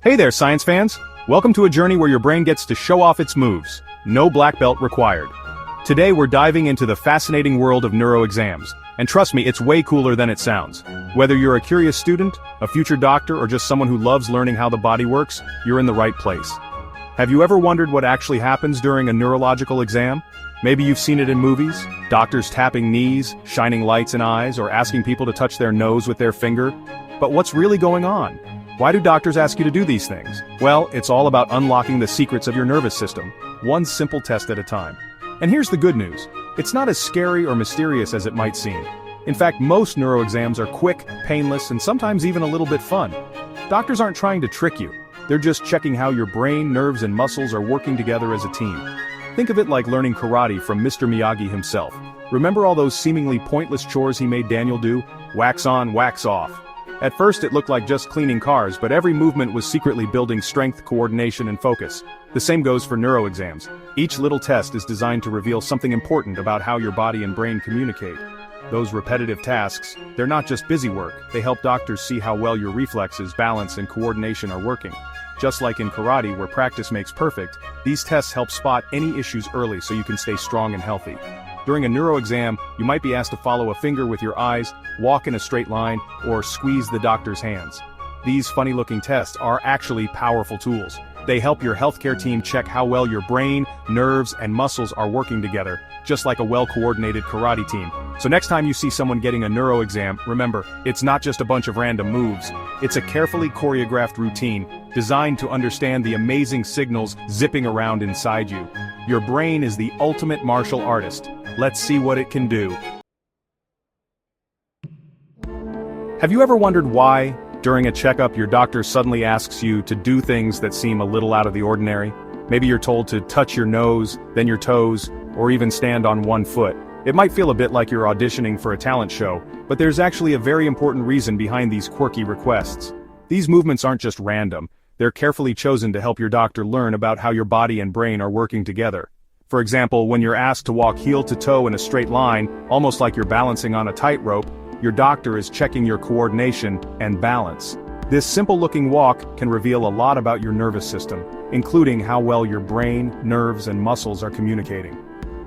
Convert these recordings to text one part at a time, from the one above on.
Hey there, science fans! Welcome to a journey where your brain gets to show off its moves. No black belt required. Today we're diving into the fascinating world of neuro exams, and trust me, it's way cooler than it sounds. Whether you're a curious student, a future doctor, or just someone who loves learning how the body works, you're in the right place. Have you ever wondered what actually happens during a neurological exam? Maybe you've seen it in movies, doctors tapping knees, shining lights in eyes, or asking people to touch their nose with their finger. But what's really going on? Why do doctors ask you to do these things? Well, it's all about unlocking the secrets of your nervous system, one simple test at a time. And here's the good news. It's not as scary or mysterious as it might seem. In fact, most neuro exams are quick, painless, and sometimes even a little bit fun. Doctors aren't trying to trick you. They're just checking how your brain, nerves, and muscles are working together as a team. Think of it like learning karate from Mr. Miyagi himself. Remember all those seemingly pointless chores he made Daniel do? Wax on, wax off. At first it looked like just cleaning cars, but every movement was secretly building strength, coordination, and focus. The same goes for neuro exams. Each little test is designed to reveal something important about how your body and brain communicate. Those repetitive tasks, they're not just busy work, they help doctors see how well your reflexes, balance, and coordination are working. Just like in karate where practice makes perfect, these tests help spot any issues early so you can stay strong and healthy. During a neuro exam, you might be asked to follow a finger with your eyes, walk in a straight line, or squeeze the doctor's hands. These funny-looking tests are actually powerful tools. They help your healthcare team check how well your brain, nerves, and muscles are working together, just like a well-coordinated karate team. So next time you see someone getting a neuro exam, remember, it's not just a bunch of random moves. It's a carefully choreographed routine, designed to understand the amazing signals zipping around inside you. Your brain is the ultimate martial artist. Let's see what it can do. Have you ever wondered why, during a checkup, your doctor suddenly asks you to do things that seem a little out of the ordinary? Maybe you're told to touch your nose, then your toes, or even stand on one foot. It might feel a bit like you're auditioning for a talent show, but there's actually a very important reason behind these quirky requests. These movements aren't just random. They're carefully chosen to help your doctor learn about how your body and brain are working together. For example, when you're asked to walk heel to toe in a straight line, almost like you're balancing on a tightrope, your doctor is checking your coordination and balance. This simple-looking walk can reveal a lot about your nervous system, including how well your brain, nerves, and muscles are communicating.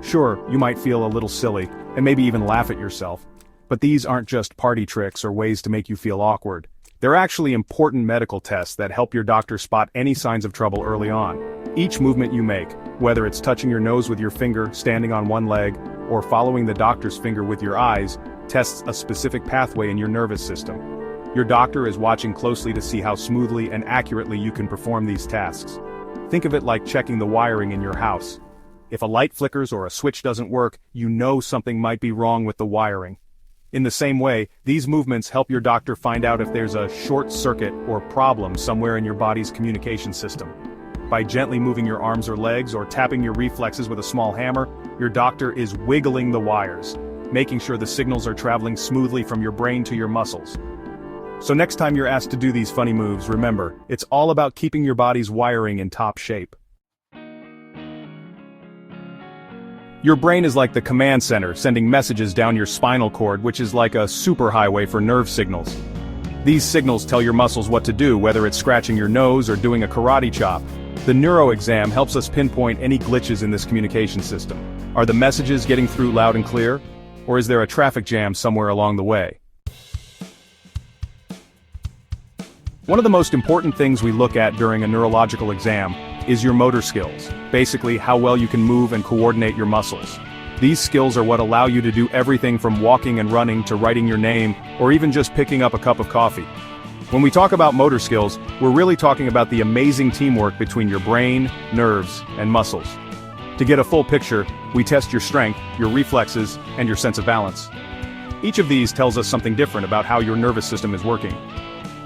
Sure, you might feel a little silly, and maybe even laugh at yourself. But these aren't just party tricks or ways to make you feel awkward. They're actually important medical tests that help your doctor spot any signs of trouble early on. Each movement you make, whether it's touching your nose with your finger, standing on one leg, or following the doctor's finger with your eyes, tests a specific pathway in your nervous system. Your doctor is watching closely to see how smoothly and accurately you can perform these tasks. Think of it like checking the wiring in your house. If a light flickers or a switch doesn't work, you know something might be wrong with the wiring. In the same way, these movements help your doctor find out if there's a short circuit or problem somewhere in your body's communication system. By gently moving your arms or legs or tapping your reflexes with a small hammer, your doctor is wiggling the wires, making sure the signals are traveling smoothly from your brain to your muscles. So next time you're asked to do these funny moves, remember, it's all about keeping your body's wiring in top shape. Your brain is like the command center, sending messages down your spinal cord, which is like a superhighway for nerve signals. These signals tell your muscles what to do, whether it's scratching your nose or doing a karate chop. The neuro exam helps us pinpoint any glitches in this communication system. Are the messages getting through loud and clear? Or is there a traffic jam somewhere along the way? One of the most important things we look at during a neurological exam is your motor skills, basically how well you can move and coordinate your muscles. These skills are what allow you to do everything from walking and running to writing your name, or even just picking up a cup of coffee. When we talk about motor skills, we're really talking about the amazing teamwork between your brain, nerves, and muscles. To get a full picture, we test your strength, your reflexes, and your sense of balance. Each of these tells us something different about how your nervous system is working.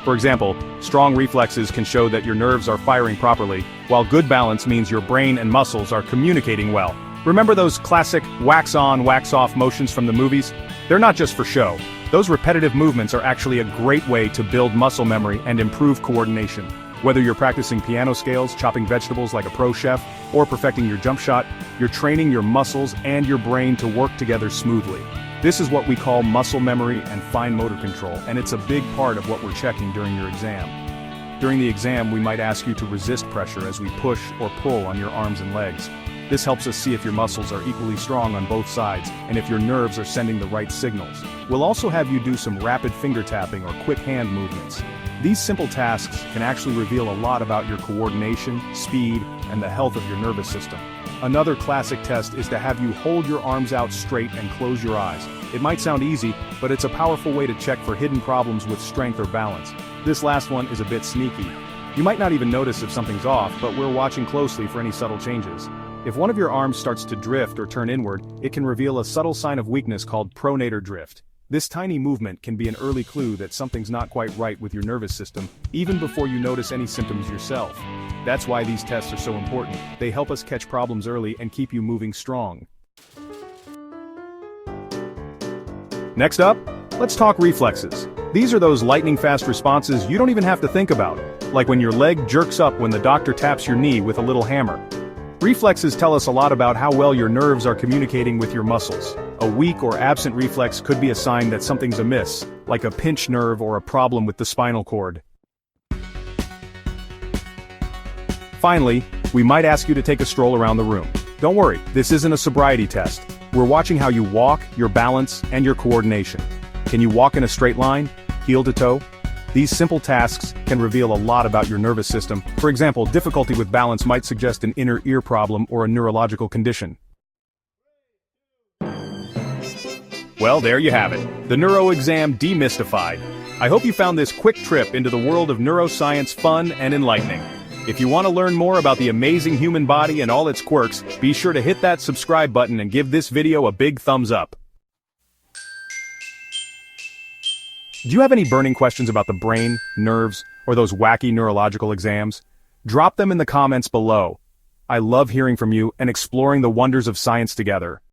For example, strong reflexes can show that your nerves are firing properly, while good balance means your brain and muscles are communicating well. Remember those classic wax-on, wax-off motions from the movies? They're not just for show. Those repetitive movements are actually a great way to build muscle memory and improve coordination. Whether you're practicing piano scales, chopping vegetables like a pro chef, or perfecting your jump shot, you're training your muscles and your brain to work together smoothly. This is what we call muscle memory and fine motor control, and it's a big part of what we're checking during your exam. During the exam, we might ask you to resist pressure as we push or pull on your arms and legs. This helps us see if your muscles are equally strong on both sides and if your nerves are sending the right signals. We'll also have you do some rapid finger tapping or quick hand movements. These simple tasks can actually reveal a lot about your coordination, speed, and the health of your nervous system. Another classic test is to have you hold your arms out straight and close your eyes. It might sound easy, but it's a powerful way to check for hidden problems with strength or balance. This last one is a bit sneaky. You might not even notice if something's off, but we're watching closely for any subtle changes. If one of your arms starts to drift or turn inward, it can reveal a subtle sign of weakness called pronator drift. This tiny movement can be an early clue that something's not quite right with your nervous system, even before you notice any symptoms yourself. That's why these tests are so important. They help us catch problems early and keep you moving strong. Next up, let's talk reflexes. These are those lightning-fast responses you don't even have to think about, like when your leg jerks up when the doctor taps your knee with a little hammer. Reflexes tell us a lot about how well your nerves are communicating with your muscles. A weak or absent reflex could be a sign that something's amiss, like a pinched nerve or a problem with the spinal cord. Finally, we might ask you to take a stroll around the room. Don't worry, this isn't a sobriety test. We're watching how you walk, your balance, and your coordination. Can you walk in a straight line, heel to toe? These simple tasks can reveal a lot about your nervous system. For example, difficulty with balance might suggest an inner ear problem or a neurological condition. Well, there you have it. The neuro exam demystified. I hope you found this quick trip into the world of neuroscience fun and enlightening. If you want to learn more about the amazing human body and all its quirks, be sure to hit that subscribe button and give this video a big thumbs up. Do you have any burning questions about the brain, nerves, or those wacky neurological exams? Drop them in the comments below. I love hearing from you and exploring the wonders of science together.